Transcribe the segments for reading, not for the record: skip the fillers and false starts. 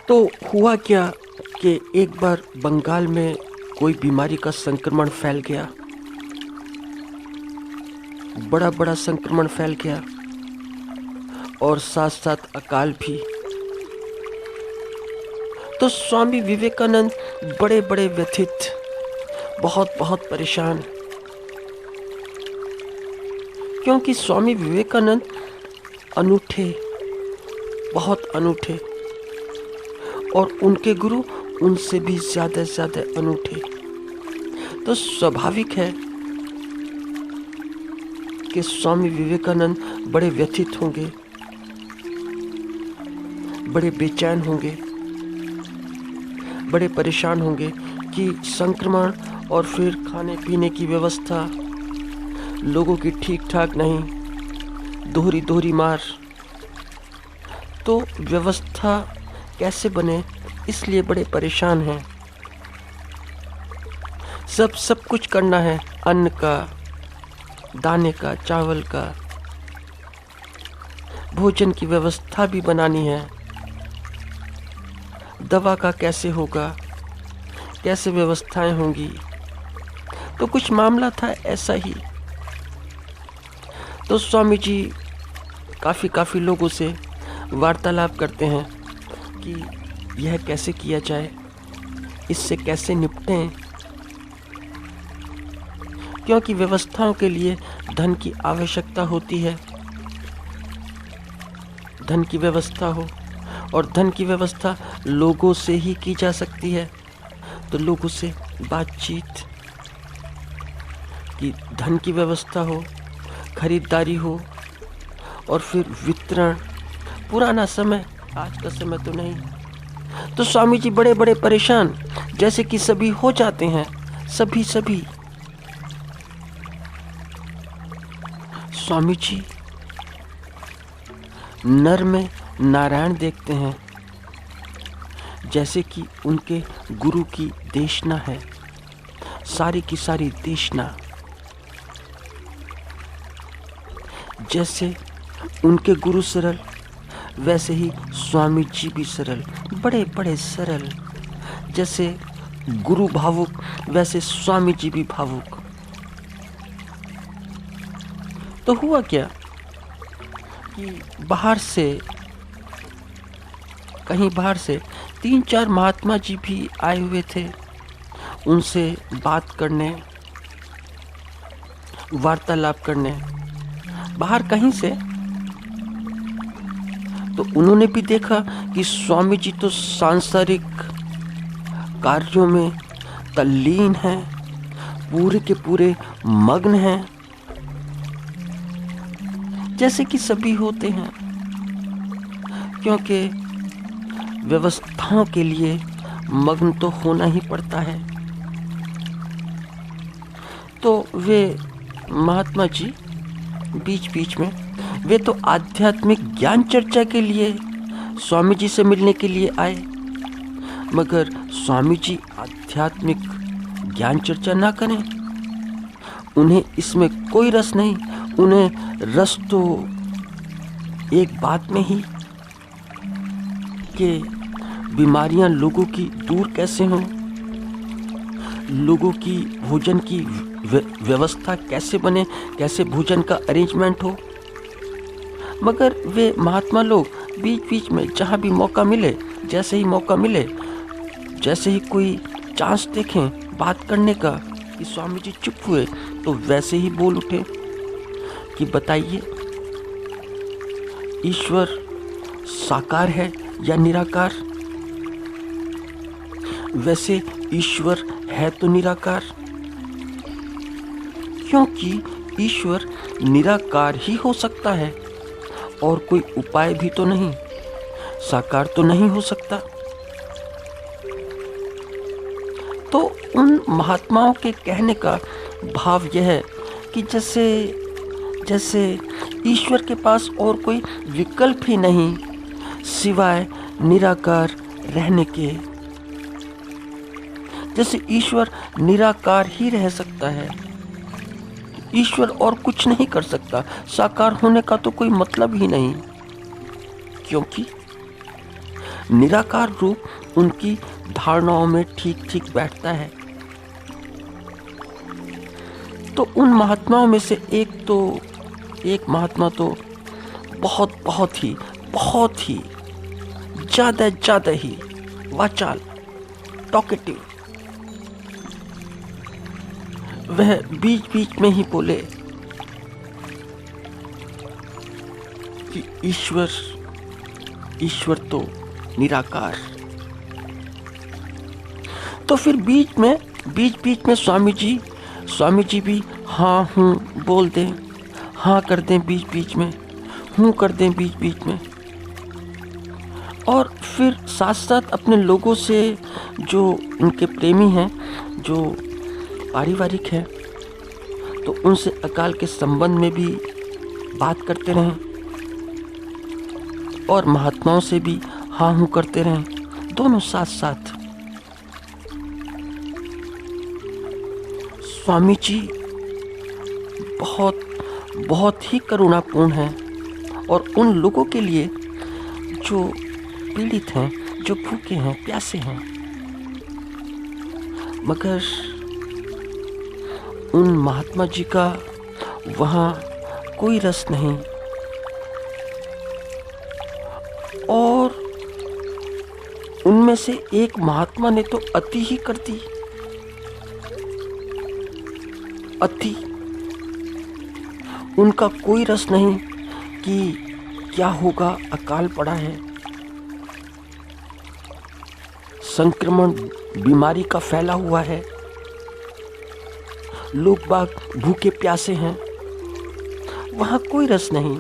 तो हुआ क्या कि एक बार बंगाल में कोई बीमारी का संक्रमण फैल गया। बड़ा बड़ा संक्रमण फैल गया और साथ साथ अकाल भी। तो स्वामी विवेकानंद बड़े बड़े व्यथित, बहुत बहुत परेशान, क्योंकि स्वामी विवेकानंद अनूठे, बहुत अनूठे, और उनके गुरु उनसे भी ज्यादा अनूठे। तो स्वाभाविक है कि स्वामी विवेकानंद बड़े व्यथित होंगे, बड़े बेचैन होंगे, बड़े परेशान होंगे कि संक्रमण और फिर खाने पीने की व्यवस्था लोगों की ठीक ठाक नहीं, दोहरी दोहरी मार। तो व्यवस्था कैसे बने, इसलिए बड़े परेशान हैं। सब कुछ करना है, अन्न का, दाने का, चावल का, भोजन की व्यवस्था भी बनानी है। दवा का कैसे होगा, कैसे व्यवस्थाएं होंगी। तो कुछ मामला था ऐसा ही। तो स्वामी जी काफ़ी लोगों से वार्तालाप करते हैं कि यह कैसे किया जाए, इससे कैसे निपटें, क्योंकि व्यवस्थाओं के लिए धन की आवश्यकता होती है। धन की व्यवस्था हो, और धन की व्यवस्था लोगों से ही की जा सकती है। तो लोगों से बातचीत कि धन की व्यवस्था हो, खरीदारी हो, और फिर वितरण। पुराना समय, आज का समय तो नहीं। तो स्वामी जी बड़े बड़े परेशान, जैसे कि सभी हो जाते हैं, सभी। स्वामी जी नर में नारायण देखते हैं, जैसे कि उनके गुरु की देशना है, सारी की सारी देशना। जैसे उनके गुरु सरल, वैसे ही स्वामी जी भी सरल, बड़े बड़े सरल। जैसे गुरु भावुक, वैसे स्वामी जी भी भावुक। तो हुआ क्या कि कहीं बाहर से 3-4 महात्मा जी भी आए हुए थे, उनसे बात करने, वार्तालाप करने, बाहर कहीं से। तो उन्होंने भी देखा कि स्वामी जी तो सांसारिक कार्यों में तल्लीन हैं, पूरे के पूरे मग्न हैं, जैसे कि सभी होते हैं, क्योंकि व्यवस्थाओं के लिए मग्न तो होना ही पड़ता है। तो वे महात्मा जी बीच बीच में, वे तो आध्यात्मिक ज्ञान चर्चा के लिए स्वामी जी से मिलने के लिए आए, मगर स्वामी जी आध्यात्मिक ज्ञान चर्चा ना करें, उन्हें इसमें कोई रस नहीं। उन्हें रस तो एक बात में ही कि बीमारियां लोगों की दूर कैसे हों, लोगों की भोजन की व्यवस्था कैसे बने, कैसे भोजन का अरेंजमेंट हो। मगर वे महात्मा लोग बीच बीच में जहाँ भी मौका मिले, जैसे ही मौका मिले, जैसे ही कोई चांस देखें बात करने का कि स्वामी जी चुप हुए, तो वैसे ही बोल उठे कि बताइए, ईश्वर साकार है या निराकार? वैसे ईश्वर है तो निराकार, क्योंकि ईश्वर निराकार ही हो सकता है, और कोई उपाय भी तो नहीं, साकार तो नहीं हो सकता। तो उन महात्माओं के कहने का भाव यह है कि जैसे ईश्वर के पास और कोई विकल्प ही नहीं सिवाय निराकार रहने के। जैसे ईश्वर निराकार ही रह सकता है, ईश्वर और कुछ नहीं कर सकता, साकार होने का तो कोई मतलब ही नहीं, क्योंकि निराकार रूप उनकी धारणाओं में ठीक ठीक बैठता है। तो उन महात्माओं में से एक महात्मा तो बहुत ही ज़्यादा ही वाचाल, टॉकेटिव। वह बीच बीच में ही बोले कि ईश्वर तो निराकार। तो फिर बीच बीच में स्वामी जी भी हाँ हूँ बोल दें, हाँ कर दें बीच बीच में, हूँ कर दें बीच बीच में। और फिर साथ साथ अपने लोगों से, जो उनके प्रेमी हैं, जो पारिवारिक हैं, तो उनसे अकाल के संबंध में भी बात करते रहें और महात्माओं से भी हाँ हूँ करते रहें, दोनों साथ साथ। स्वामी जी बहुत ही करुणापूर्ण हैं और उन लोगों के लिए जो पीड़ित हैं, जो भूखे हैं, प्यासे हैं। मगर उन महात्मा जी का वहाँ कोई रस नहीं और उनमें से एक महात्मा ने तो अति ही कर दी। अति, उनका कोई रस नहीं कि क्या होगा, अकाल पड़ा है, संक्रमण बीमारी का फैला हुआ है, लोग बाग भूखे प्यासे हैं, वहाँ कोई रस नहीं।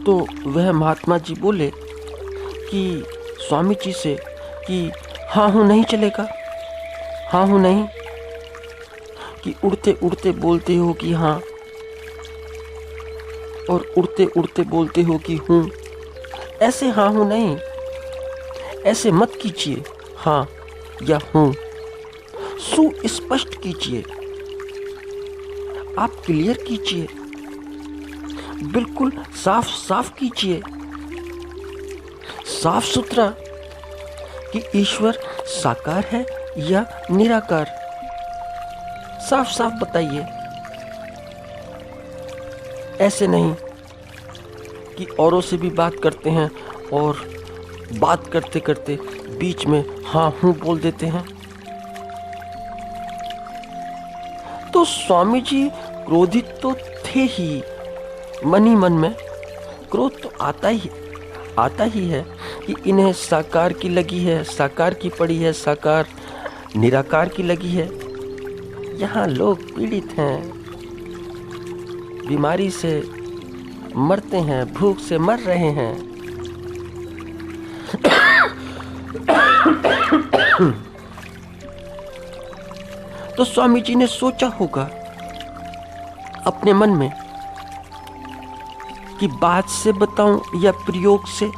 तो वह महात्मा जी बोले कि स्वामी जी से कि हाँ हूँ नहीं चलेगा, हाँ हूँ नहीं, कि उड़ते उड़ते बोलते हो कि हाँ और उड़ते उड़ते बोलते हो कि हूँ। ऐसे हाँ हूँ नहीं, ऐसे मत कीजिए हाँ या हूँ, सुस्पष्ट कीजिए, आप क्लियर कीजिए, बिल्कुल साफ साफ कीजिए, साफ सुथरा, कि ईश्वर साकार है या निराकार, साफ साफ बताइए। ऐसे नहीं कि औरों से भी बात करते हैं और बात करते करते बीच में हाँ हूँ बोल देते हैं। तो स्वामी जी क्रोधित तो थे ही, मन ही मन में क्रोध तो आता ही है कि इन्हें साकार की लगी है, साकार की पड़ी है, साकार निराकार की लगी है। यहाँ लोग पीड़ित हैं, बीमारी से मरते हैं, भूख से मर रहे हैं। तो स्वामी जी ने सोचा होगा अपने मन में कि बात से बताऊं या प्रयोग से,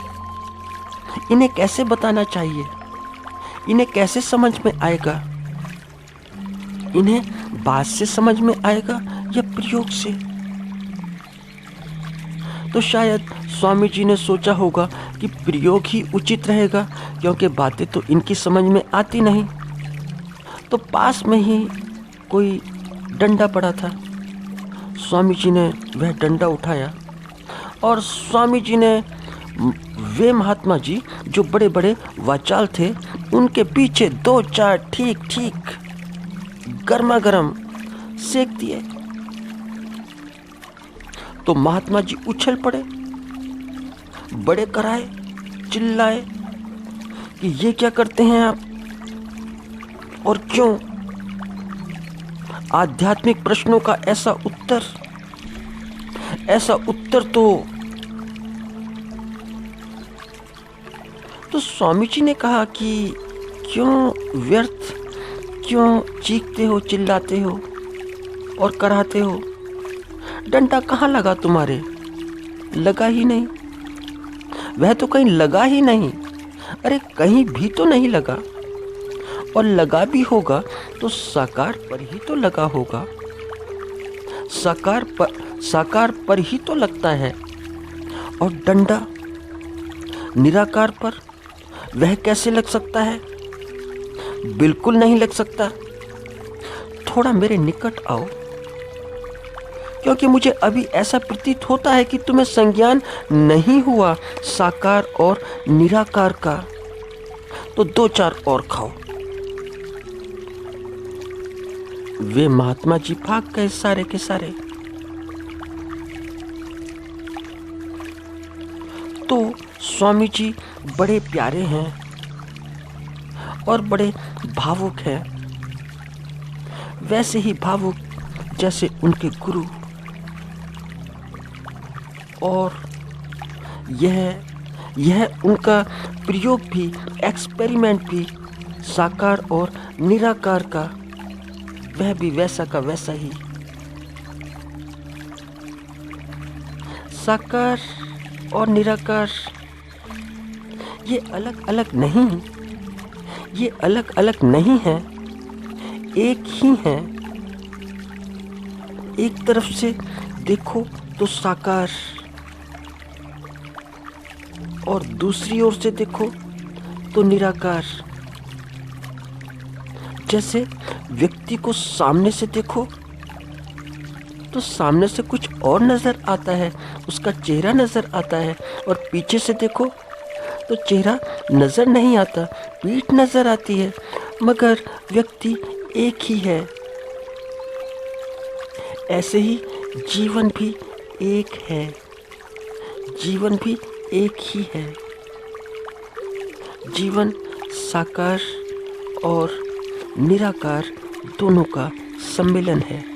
इन्हें कैसे बताना चाहिए, इन्हें कैसे समझ में आएगा, इन्हें बात से समझ में आएगा या प्रयोग से। तो शायद स्वामी जी ने सोचा होगा कि प्रयोग ही उचित रहेगा, क्योंकि बातें तो इनकी समझ में आती नहीं। तो पास में ही कोई डंडा पड़ा था, स्वामी जी ने वह डंडा उठाया और स्वामी जी ने वे महात्मा जी जो बड़े बड़े वाचाल थे, उनके पीछे 2-4 ठीक गर्मा गर्म सेक दिए। तो महात्मा जी उछल पड़े, बड़े कराए, चिल्लाए कि ये क्या करते हैं आप और क्यों। आध्यात्मिक प्रश्नों का ऐसा उत्तर तो स्वामी जी ने कहा कि क्यों व्यर्थ, क्यों चीखते हो, चिल्लाते हो और कराते हो। डंडा कहाँ लगा तुम्हारे? लगा ही नहीं, वह तो कहीं लगा ही नहीं। अरे कहीं भी तो नहीं लगा, और लगा भी होगा तो साकार पर ही तो लगा होगा, साकार पर ही तो लगता है। और डंडा निराकार पर वह कैसे लग सकता है? बिल्कुल नहीं लग सकता। थोड़ा मेरे निकट आओ, क्योंकि मुझे अभी ऐसा प्रतीत होता है कि तुम्हें संज्ञान नहीं हुआ साकार और निराकार का। तो 2-4 और खाओ। वे महात्मा जी भाग गए सारे के सारे। तो स्वामी जी बड़े प्यारे हैं और बड़े भावुक हैं, वैसे ही भावुक जैसे उनके गुरु। और यह उनका प्रयोग भी, एक्सपेरिमेंट भी साकार और निराकार का, वह भी वैसा का वैसा ही। साकार और निराकार ये अलग अलग नहीं, ये अलग अलग नहीं है, एक ही है। एक तरफ से देखो तो साकार, और दूसरी ओर से देखो तो निराकार। जैसे व्यक्ति को सामने से देखो तो सामने से कुछ और नजर आता है, उसका चेहरा नजर आता है, और पीछे से देखो तो चेहरा नजर नहीं आता, पीठ नजर आती है, मगर व्यक्ति एक ही है। ऐसे ही जीवन भी एक है, जीवन भी एक ही है। जीवन साकार और निराकार दोनों का सम्मेलन है।